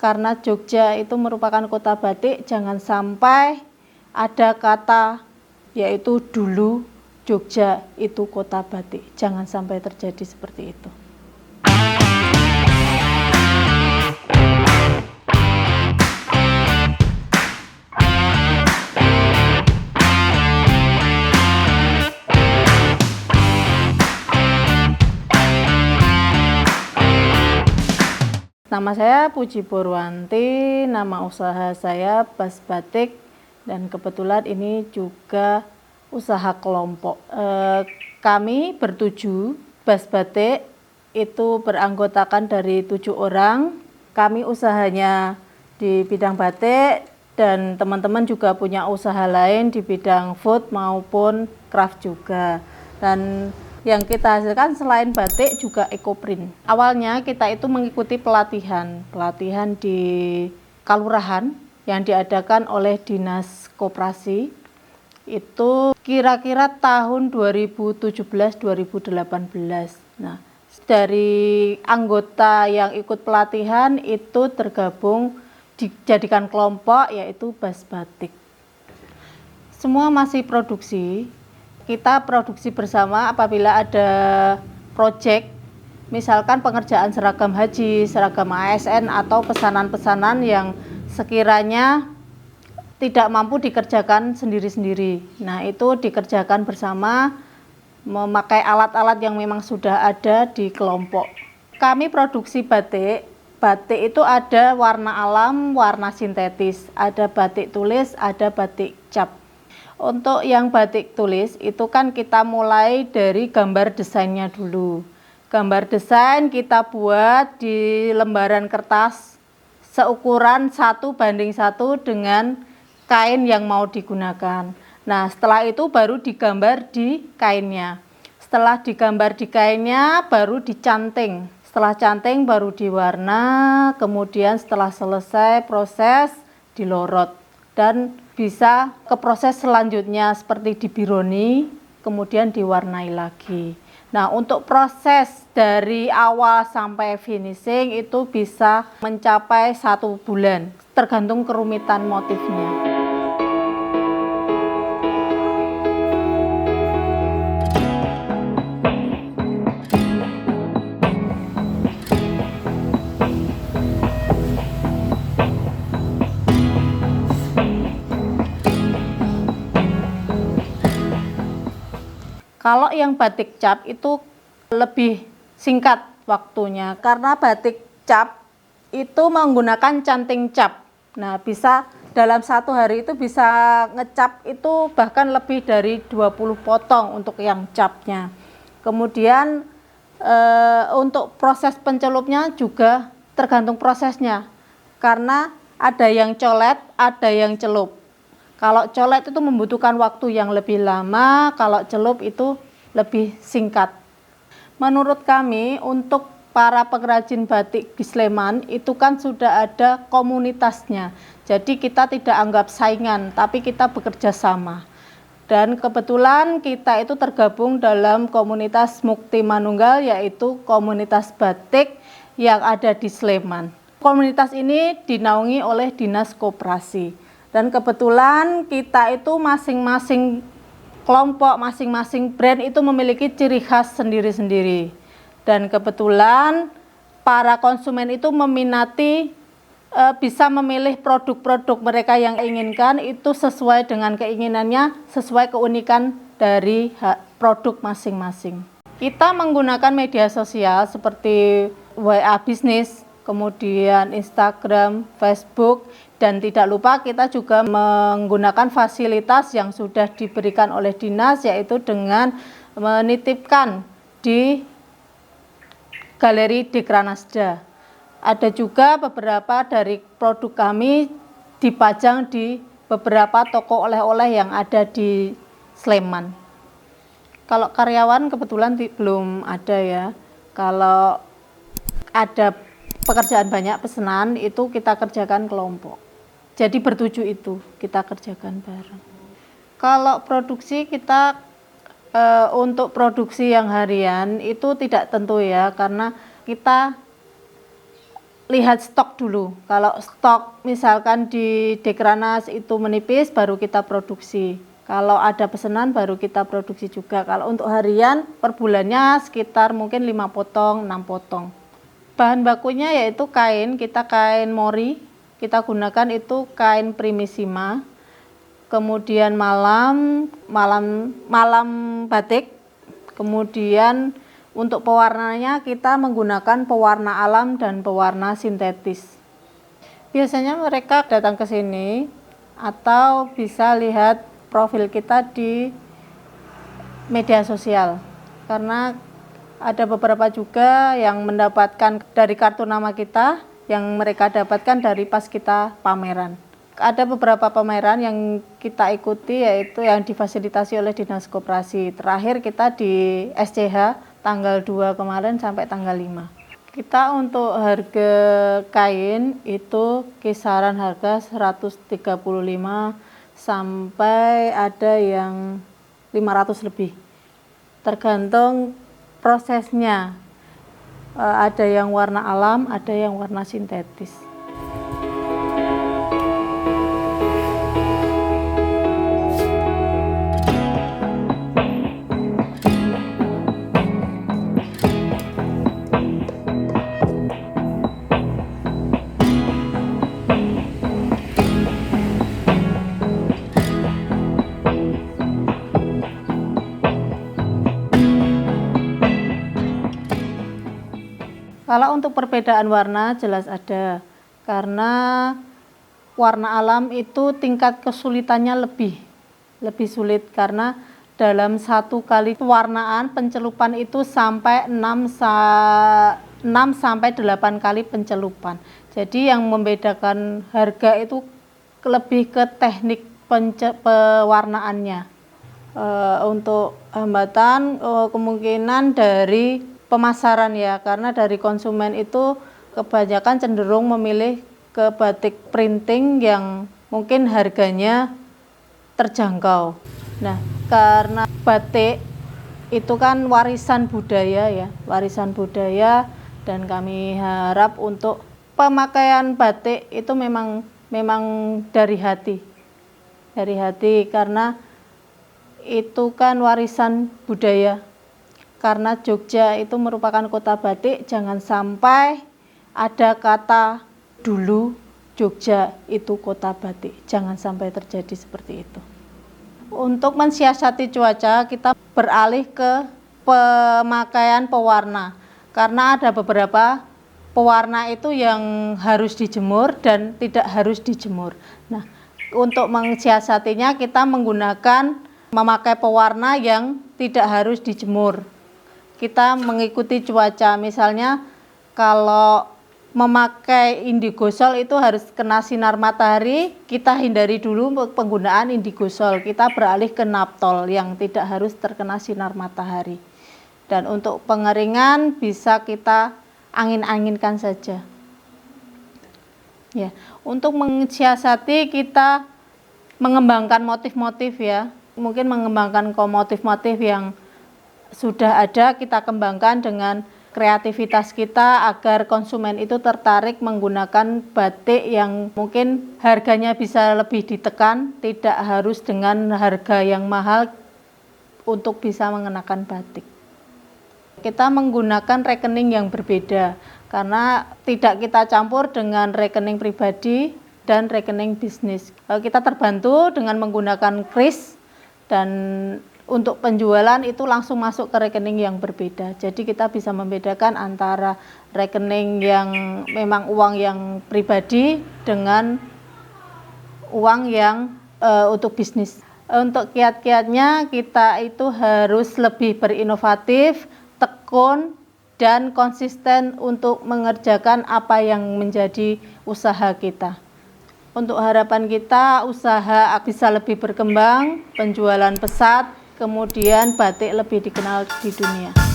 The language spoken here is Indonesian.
karena Jogja itu merupakan kota batik, jangan sampai ada kata yaitu dulu Jogja itu kota batik. Jangan sampai terjadi seperti itu. Nama saya Puji Purwanti, nama usaha saya Bas Batik, dan kebetulan ini juga usaha kelompok. Kami bertujuh, Bas Batik itu beranggotakan dari 7 orang. Kami usahanya di bidang batik dan teman-teman juga punya usaha lain di bidang food maupun craft juga. Dan yang kita hasilkan selain batik juga ekoprint. Awalnya kita itu mengikuti pelatihan di Kalurahan yang diadakan oleh Dinas Koperasi. Itu kira-kira tahun 2017-2018. Nah, dari anggota yang ikut pelatihan itu tergabung dijadikan kelompok yaitu Bas Batik. Semua masih produksi. Kita produksi bersama apabila ada proyek, misalkan pengerjaan seragam haji, seragam ASN atau pesanan-pesanan yang sekiranya tidak mampu dikerjakan sendiri-sendiri. Nah, itu dikerjakan bersama memakai alat-alat yang memang sudah ada di kelompok. Kami produksi batik. Batik itu ada warna alam, warna sintetis, ada batik tulis, ada batik cap. Untuk yang batik tulis itu kan kita mulai dari gambar desainnya dulu. Gambar desain kita buat di lembaran kertas seukuran 1:1 dengan kain yang mau digunakan. Nah, setelah itu baru digambar di kainnya. Setelah digambar di kainnya baru dicanting. Setelah canting baru diwarna, kemudian setelah selesai proses dilorot dan bisa ke proses selanjutnya seperti dibironi, kemudian diwarnai lagi. Nah, untuk proses dari awal sampai finishing itu bisa mencapai 1 bulan, tergantung kerumitan motifnya. Kalau yang batik cap itu lebih singkat waktunya, karena batik cap itu menggunakan canting cap. Nah, bisa dalam 1 hari itu bisa ngecap itu bahkan lebih dari 20 potong untuk yang capnya. Kemudian untuk proses pencelupnya juga tergantung prosesnya, karena ada yang colet, ada yang celup. Kalau colet itu membutuhkan waktu yang lebih lama, kalau celup itu lebih singkat. Menurut kami untuk para pengrajin batik di Sleman itu kan sudah ada komunitasnya. Jadi kita tidak anggap saingan, tapi kita bekerja sama. Dan kebetulan kita itu tergabung dalam komunitas Mukti Manunggal, yaitu komunitas batik yang ada di Sleman. Komunitas ini dinaungi oleh Dinas Koperasi. Dan kebetulan kita itu masing-masing kelompok, masing-masing brand itu memiliki ciri khas sendiri-sendiri. Dan kebetulan para konsumen itu meminati, bisa memilih produk-produk mereka yang inginkan itu sesuai dengan keinginannya, sesuai keunikan dari produk masing-masing. Kita menggunakan media sosial seperti WA Bisnis, kemudian Instagram, Facebook, dan tidak lupa kita juga menggunakan fasilitas yang sudah diberikan oleh dinas, yaitu dengan menitipkan di Galeri Dekranasda. Ada juga beberapa dari produk kami dipajang di beberapa toko oleh-oleh yang ada di Sleman. Kalau karyawan kebetulan belum ada ya. Kalau ada pekerjaan banyak pesanan itu kita kerjakan kelompok. Jadi bertujuh itu kita kerjakan bareng. Kalau produksi kita untuk produksi yang harian itu tidak tentu ya, karena kita lihat stok dulu. Kalau stok misalkan di Dekranas itu menipis, baru kita produksi. Kalau ada pesanan baru kita produksi juga. Kalau untuk harian per bulannya sekitar mungkin 5 potong, 6 potong. Bahan bakunya yaitu kain, kita kain mori, kita gunakan itu kain primissima. Kemudian malam batik. Kemudian untuk pewarnanya kita menggunakan pewarna alam dan pewarna sintetis. Biasanya mereka datang ke sini atau bisa lihat profil kita di media sosial. Karena ada beberapa juga yang mendapatkan dari kartu nama kita yang mereka dapatkan dari pas kita pameran. Ada beberapa pameran yang kita ikuti yaitu yang difasilitasi oleh Dinas Koperasi. Terakhir kita di SCH tanggal 2 kemarin sampai tanggal 5. Kita untuk harga kain itu kisaran harga 135 sampai ada yang 500 lebih. Tergantung prosesnya. Ada yang warna alam, ada yang warna sintetis. Kalau untuk perbedaan warna jelas ada, karena warna alam itu tingkat kesulitannya lebih sulit karena dalam satu kali pewarnaan pencelupan itu sampai 6 sampai 8 kali pencelupan. Jadi yang membedakan harga itu lebih ke teknik pewarnaannya. Untuk hambatan kemungkinan dari pemasaran ya, karena dari konsumen itu kebanyakan cenderung memilih ke batik printing yang mungkin harganya terjangkau. Nah, karena batik itu kan warisan budaya ya, warisan budaya, dan kami harap untuk pemakaian batik itu memang dari hati karena itu kan warisan budaya. Karena Jogja itu merupakan kota batik, jangan sampai ada kata dulu Jogja itu kota batik. Jangan sampai terjadi seperti itu. Untuk mensiasati cuaca, kita beralih ke pemakaian pewarna. Karena ada beberapa pewarna itu yang harus dijemur dan tidak harus dijemur. Nah, untuk mensiasatinya kita memakai pewarna yang tidak harus dijemur. Kita mengikuti cuaca, misalnya kalau memakai indigosol itu harus kena sinar matahari, kita hindari dulu penggunaan indigosol, kita beralih ke naptol yang tidak harus terkena sinar matahari. Dan untuk pengeringan bisa kita angin-anginkan saja. Ya, untuk mensiasati kita mengembangkan motif-motif ya, mungkin mengembangkan motif-motif yang sudah ada, kita kembangkan dengan kreativitas kita agar konsumen itu tertarik menggunakan batik yang mungkin harganya bisa lebih ditekan, tidak harus dengan harga yang mahal untuk bisa mengenakan batik. Kita menggunakan rekening yang berbeda karena tidak kita campur dengan rekening pribadi dan rekening bisnis. Kita terbantu dengan menggunakan kris, dan untuk penjualan itu langsung masuk ke rekening yang berbeda. Jadi kita bisa membedakan antara rekening yang memang uang yang pribadi dengan uang yang untuk bisnis. Untuk kiat-kiatnya kita itu harus lebih berinovatif, tekun, dan konsisten untuk mengerjakan apa yang menjadi usaha kita. Untuk harapan kita usaha bisa lebih berkembang, penjualan pesat, kemudian batik lebih dikenal di dunia.